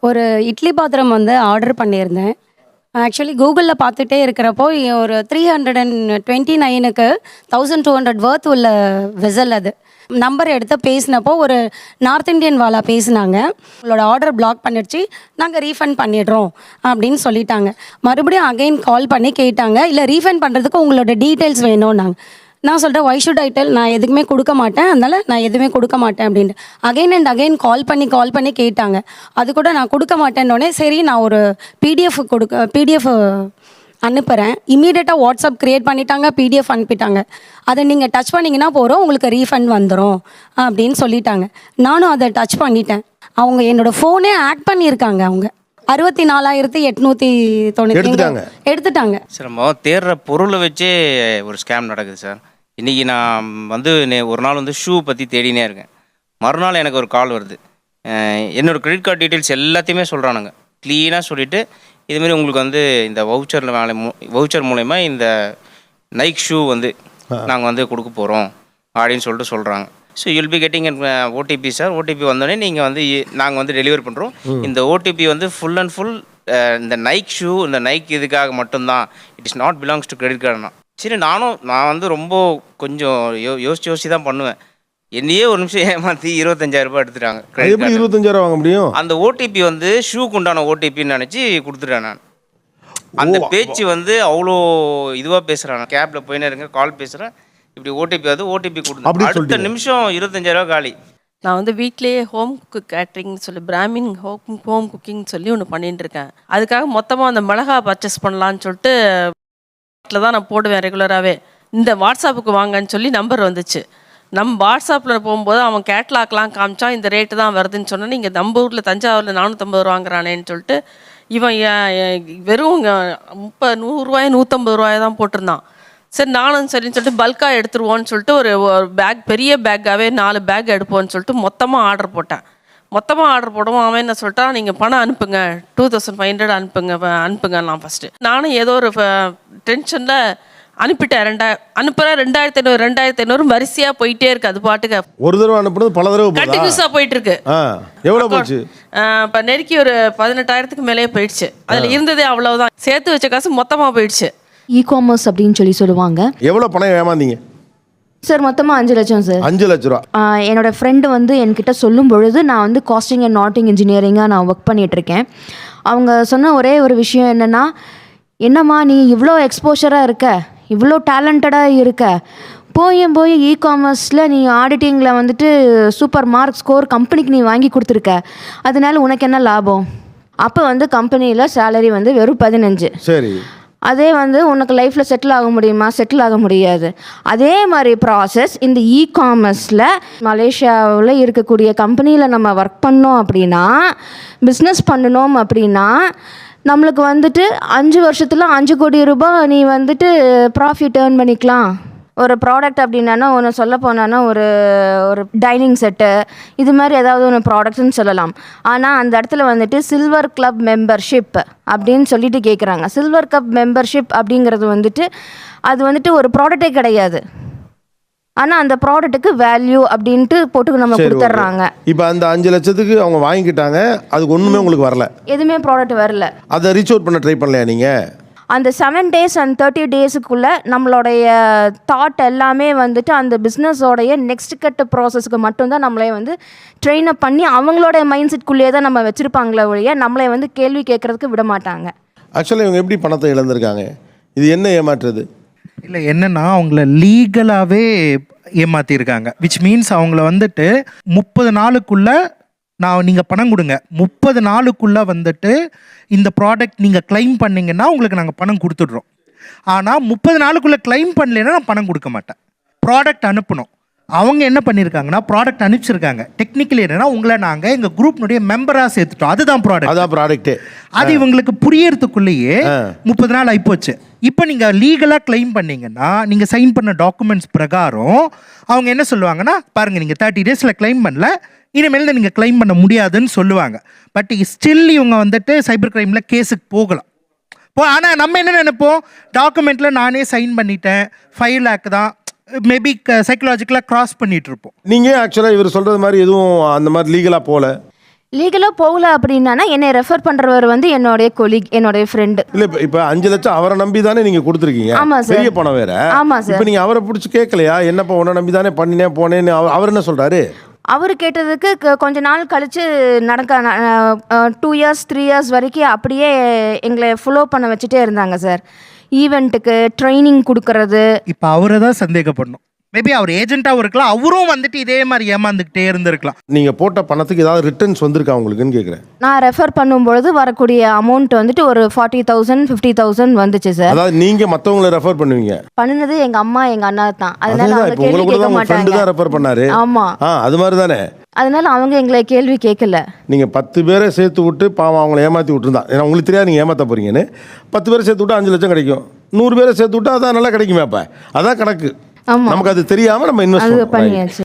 ஒரு இட்லி பாத்திரம் வந்து ஆர்டர் பண்ணியிருந்தேன். ஆக்சுவலி கூகுளில் பார்த்துட்டே இருக்கிறப்போ ஒரு 329க்கு 1200 வர்த் உள்ள வெசல் அது. நம்பர் எடுத்து பேசினப்போ ஒரு நார்த் இந்தியன் வாலா பேசினாங்க. உங்களோட ஆர்டர் பிளாக் பண்ணிடுச்சு, நாங்கள் ரீஃபண்ட் பண்ணிடுறோம் அப்படின்னு சொல்லிட்டாங்க. மறுபடியும் அகைன் கால் பண்ணி கேட்டாங்க, இல்லை ரீஃபண்ட் பண்ணுறதுக்கு உங்களோட டீட்டெயில்ஸ் வேணும்னாங்க. நான் சொல்கிறேன், ஒய் ஷுட் ஐ டெல், நான் எதுக்குமே கொடுக்க மாட்டேன், அதனால் நான் எதுவுமே கொடுக்க மாட்டேன் அப்படின்ட்டு. அகைன் அண்ட் அகைன் கால் பண்ணி கேட்டாங்க. அது கூட நான் கொடுக்க மாட்டேன்னொடனே சரி நான் ஒரு பிடிஎஃப் அனுப்புகிறேன். இம்மீடியட்டாக வாட்ஸ்அப் க்ரியேட் பண்ணிட்டாங்க, பிடிஎஃப் அனுப்பிட்டாங்க. அதை நீங்கள் டச் பண்ணிங்கன்னா போகிறோம், உங்களுக்கு ரீஃபண்ட் வந்துடும் அப்படின்னு சொல்லிட்டாங்க. நானும் அதை டச் பண்ணிட்டேன். அவங்க என்னோடய ஃபோனே ஆக்ட் பண்ணியிருக்காங்க. அவங்க 64,890 எடுத்துட்டாங்க சார். நம்ம தேடுற பொருளை வச்சே ஒரு ஸ்கேம் நடக்குது சார். இன்றைக்கி நான் வந்து ஒரு நாள் வந்து ஷூ பற்றி தேடினே இருக்கேன். மறுநாள் எனக்கு ஒரு கால் வருது. என்னோடய கிரெடிட் கார்டு டீட்டெயில்ஸ் எல்லாத்தையுமே சொல்கிறானுங்க. க்ளீனாக சொல்லிவிட்டு இதுமாரி உங்களுக்கு வந்து இந்த வவுச்சர் மூலயமா இந்த நைக் ஷூ வந்து நாங்கள் வந்து கொடுக்க போகிறோம் அப்படின்னு சொல்லிட்டு சொல்கிறாங்க. So you'll be getting OTP sir. OTP வந்தோடனே நீங்கள் வந்து நாங்கள் வந்து டெலிவரி பண்ணுறோம். இந்த ஓடிபி வந்து ஃபுல் அண்ட் ஃபுல் இந்த நைக் ஷூ, இந்த நைக் இதுக்காக மட்டும்தான். It is not belongs to credit கார்டுனா. சரி, நான் வந்து ரொம்ப கொஞ்சம் யோசிச்சு தான் பண்ணுவேன். என்னையே ஒரு நிமிஷம் ஏமாற்றி 25,000 ரூபாய் எடுத்துட்டாங்க. எப்படி 25,000 வாங்க முடியும்? அந்த ஓடிபி வந்து ஷூக்கு உண்டான ஓடிபின்னு நினச்சி கொடுத்துட்டேன் நான். அந்த பேச்சு வந்து அவ்வளோ இதுவாக பேசுகிறாங்க. கேபில் போயினே இருங்க, கால் பேசுகிறேன், இப்படி ஓடிபி அது ஓடிபி கொடுத்து அடுத்த நிமிஷம் 25,000 ரூபா காலி. நான் வந்து வீட்லேயே ஹோம் குக் கேட்ரிங்னு சொல்லி பிராமின் ஹோம் குக்கிங் சொல்லி ஒன்று பண்ணிட்டு இருக்கேன். அதுக்காக மொத்தமாக அந்த மிளகா பர்ச்சேஸ் பண்ணலான்னு சொல்லிட்டு வீட்டில் தான் நான் போடுவேன் ரெகுலராகவே. இந்த வாட்ஸ்அப்புக்கு வாங்கன்னு சொல்லி நம்பர் வந்துச்சு. நம்ம வாட்ஸ்அப்பில் போகும்போது அவன் கேட்லாக்லாம் காமிச்சான், இந்த ரேட்டு தான் வருதுன்னு சொன்னேன். நீங்கள் நம்ம ஊரில் தஞ்சாவூரில் 450 ரூபா வாங்குறானேன்னு சொல்லிட்டு இவன் வெறும் 100 150 தான் போட்டிருந்தான். சரி நானும் சரின்னு சொல்லிட்டு பல்காக எடுத்துருவோன்னு சொல்லிட்டு ஒரு பேக், பெரிய பேக்காகவே 4 பேக் எடுப்போன்னு சொல்லிட்டு மொத்தமாக ஆர்டர் போட்டேன். மொத்தமாக ஆர்டர் போடுவோம். அவன் என்ன சொல்லிட்டான், நீங்கள் பணம் அனுப்புங்க, 2500 அனுப்புங்க. நான் ஃபஸ்ட்டு நானும் ஏதோ ஒரு டென்ஷனில் அனுப்பிட்டேன். அனுப்புகிறேன் 2,500 வரிசையாக போயிட்டே இருக்கு. அது பாட்டுக்கு ஒரு தடவை அனுப்புனது பல தடவை கண்டினியூஸாக போயிட்டு இருக்கு. எவ்வளோ போச்சு? இப்போ நெருக்கி ஒரு 18,000க்கு மேலேயே போயிடுச்சு. அதில் இருந்ததே அவ்வளவுதான். சேர்த்து வச்ச காசு மொத்தமாக போயிடுச்சு. இ-காமர்ஸ் அப்படின்னு சொல்லுவாங்க. எவ்வளோ பணம் ஏமாந்தீங்க சார்? மொத்தமாக 5 லட்சம் சார். 5 லட்ச ரூபா. என்னோட ஃப்ரெண்டு வந்து என்கிட்ட சொல்லும் பொழுது நான் வந்து காஸ்டிங் அண்ட் நாட்டிங் இன்ஜினியரிங்காக நான் ஒர்க் பண்ணிகிட்ருக்கேன். அவங்க சொன்ன ஒரே ஒரு விஷயம் என்னென்னா, என்னம்மா நீ இவ்வளோ எக்ஸ்போஷராக இருக்க, இவ்வளோ டேலண்டடாக இருக்க, போய் இ-காமர்ஸில் நீ ஆடிட்டிங்கில் வந்துட்டு சூப்பர் மார்க் ஸ்கோர் கம்பெனிக்கு நீ வாங்கி கொடுத்துருக்க, அதனால உனக்கு என்ன லாபம்? அப்போ வந்து கம்பெனியில் சேலரி வந்து வெறும் 15. சரி. அதே வந்து உனக்கு லைஃப்பில் செட்டில் ஆக முடியுமா? செட்டில் ஆக முடியாது. அதே மாதிரி ப்ராசஸ் இந்த இ-காமர்ஸில் மலேசியாவில் இருக்கக்கூடிய கம்பெனியில் நம்ம ஒர்க் பண்ணோம் அப்படின்னா, பிஸ்னஸ் பண்ணணும் அப்படின்னா, நம்மளுக்கு வந்துட்டு 5 வருஷத்தில் 5 கோடி ரூபாய் நீ வந்துட்டு ப்ராஃபிட் ஏர்ன் பண்ணிக்கலாம். ஒரு ப்ராடக்ட் அப்படின்னா ஒன்று சொல்ல போனான்னா ஒரு டைனிங் செட்டு இது மாதிரி ஏதாவது ஒன்று ப்ராடக்ட்ஸ்ன்னு சொல்லலாம். ஆனால் அந்த இடத்துல வந்துட்டு சில்வர் கிளப் மெம்பர்ஷிப் அப்படின்னு சொல்லிட்டு கேட்குறாங்க. சில்வர் கிளப் மெம்பர்ஷிப் அப்படிங்கிறது வந்துட்டு அது வந்துட்டு ஒரு ப்ராடக்டே கிடையாது. ஆனால் அந்த ப்ராடக்ட்டுக்கு வேல்யூ அப்படின்ட்டு போட்டு நம்ம கொடுத்துட்றாங்க. இப்போ அந்த 5 லட்சத்துக்கு அவங்க வாங்கிக்கிட்டாங்க, அதுக்கு ஒன்றுமே உங்களுக்கு வரல, எதுவுமே ப்ராடக்ட் வரல. அதை ரீச் அவுட் பண்ண ட்ரை பண்ணலையா நீங்கள்? அந்த 7 days and 30 daysக்குள்ளே நம்மளுடைய தாட் எல்லாமே வந்துட்டு அந்த பிஸ்னஸோடைய நெக்ஸ்ட் கட்ட ப்ராசஸ்க்கு மட்டும்தான் நம்மளே வந்து ட்ரெயின் அப் பண்ணி அவங்களோட மைண்ட் செட்குள்ளேயே தான் நம்ம வச்சுருப்பாங்களே ஒழிய நம்மளை வந்து கேள்வி கேட்குறதுக்கு விட மாட்டாங்க. ஆக்சுவலாக இவங்க எப்படி பணத்தை இழந்திருக்காங்க? இது என்ன ஏமாற்றுறது? இல்லை, என்னென்னா அவங்கள லீகலாகவே ஏமாற்றிருக்காங்க. விச் மீன்ஸ் அவங்கள வந்துட்டு 30 நாளுக்குள்ளே நீங்கள் பணம் கொடுங்க, 30 நாளுக்குள்ளே வந்துட்டு இந்த ப்ராடக்ட் நீங்கள் கிளைம் பண்ணிங்கன்னா உங்களுக்கு நாங்கள் பணம் கொடுத்துட்றோம். ஆனால் 30 நாளுக்குள்ளே கிளைம் பண்ணலைன்னா நான் பணம் கொடுக்க மாட்டேன். ப்ராடக்ட் அனுப்பணும். அவங்க என்ன பண்ணியிருக்காங்கன்னா ப்ராடக்ட் அனுப்பிச்சிருக்காங்க. டெக்னிக்கலி என்னன்னா உங்களை நாங்கள் எங்கள் குரூப்னுடைய மெம்பராக சேர்த்துட்டோம், அதுதான் ப்ராடக்ட். அது இவங்களுக்கு புரியறதுக்குள்ளேயே 30 நாள் ஆயிப்போச்சு. இப்போ நீங்கள் லீகலாக கிளைம் பண்ணீங்கன்னா நீங்கள் சைன் பண்ண டாக்குமெண்ட்ஸ் பிரகாரம் அவங்க என்ன சொல்லுவாங்கன்னா, பாருங்கள் நீங்கள் 30 days கிளைம் பண்ணல, இனிமேல் நீங்கள் கிளைம் பண்ண முடியாதுன்னு சொல்லுவாங்க. பட் ஸ்டில் இவங்க வந்துட்டு சைபர் கிரைமில் கேஸுக்கு போகலாம். ஆனால் நம்ம என்ன நினைப்போம், டாக்குமெண்ட்டில் நானே சைன் பண்ணிட்டேன், 5 lakh தான், மேபி சைக்கலாஜிக்கலாக கிராஸ் பண்ணிட்டு இருப்போம். நீங்கள் ஆக்சுவலாக இவர் சொல்கிறது மாதிரி எதுவும் அந்த மாதிரி லீகலாக போகல? லீகலாக போகல அப்படின்னா என்னை ரெஃபர் பண்ணுறவர் வந்து என்னுடைய கொலீக், என்னுடைய ஃப்ரெண்டு. இல்ல இப்ப 5 லட்சம் அவரை நம்பி தானே நீங்க கொடுத்துருக்கீங்க. ஆமா சார். பெரிய பணம் வேற. ஆமா சார். இப்ப நீங்க அவரை பிடிச்சி கேட்கலையா, என்னப்பா உன்னை நம்பி தானே பண்ணினேன் போனேன்னு அவர் என்ன சொல்றாரு? அவர் கேட்டதுக்கு கொஞ்ச நாள் கழித்து நடக்க 2 இயர்ஸ் 3 இயர்ஸ் வரைக்கும் அப்படியே எங்களை ஃபாலோ பண்ண வச்சுட்டே இருந்தாங்க சார். ஈவெண்ட்டுக்கு ட்ரைனிங் கொடுக்கறது. இப்போ அவரை தான் சந்தேகப்படணும். மேபி அவர் ஏஜென்ட்டாகவும் இருக்கலாம், அவரும் வந்துட்டு இதே மாதிரி ஏமாந்துக்கிட்டே இருந்திருக்கலாம். நீங்க போட்ட பணத்துக்கு ஏதாவது ரிட்டர்ன்ஸ் வந்திருக்கா உங்களுக்குன்னு கேட்குறேன். நான் ரெஃபர் பண்ணும்பொழுது வரக்கூடிய அமௌண்ட் வந்துட்டு ஒரு 40,000 50,000 வந்துச்சு சார். அதாவது நீங்க மத்தவங்களை ரெஃபர் பண்ணுவீங்க. பண்ணுனது எங்க அம்மா எங்க அண்ணா தான். அதனால அதுதான் அவங்க இப்போ கேள்வி உங்களுக்கு கேட்க தான் உங்க ஃப்ரெண்டு மாட்டாங்க. தான் ரெஃபர் பண்ணாரு. ஆமா. அது மாதிரி தானே. அதனால அவங்க எங்களை கேள்வி கேட்கல. நீங்க 10 பேரை சேர்த்து விட்டு பாவம் அவங்கள ஏமாத்தி விட்டுருந்தான். ஏன்னா உங்களுக்கு தெரியாது நீங்க ஏமாத்த போறீங்கன்னு. 10 பேரை சேர்த்து விட்டா 5 லட்சம் கிடைக்கும். 100 பேரை சேர்த்து விட்டா அதான் நல்லா கிடைக்குமே. அப்ப அதான் கணக்கு. ஆமா. நமக்கு அது தெரியாம நம்ம அது இன்வெஸ்ட் பண்ணியாச்சு.